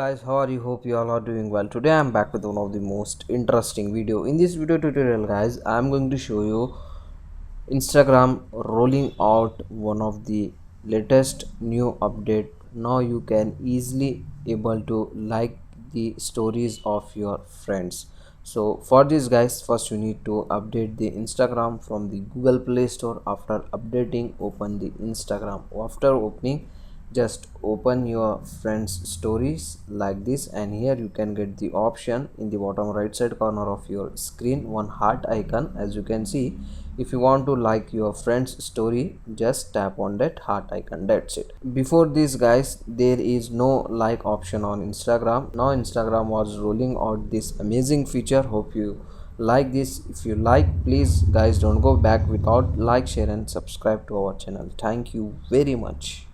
guys, how are you? Hope you all are doing well. Today I'm back with one of the most interesting video. In this video tutorial guys, I'm going to show you Instagram rolling out one of the latest new update. Now you can easily able to like the stories of your friends. So for this guys, first you need to update the Instagram from the Google Play Store. After updating, open the Instagram. After opening, just open your friends stories like this, and here you can get the option in the bottom right side corner of your screen, one heart icon. As you can see, if you want to like your friend's story, just tap on that heart icon. That's it. Before this guys, there is no like option on Instagram. Now Instagram was rolling out this amazing feature. Hope you like this. If you like, please guys don't go back without like, share and subscribe to our channel. Thank you very much.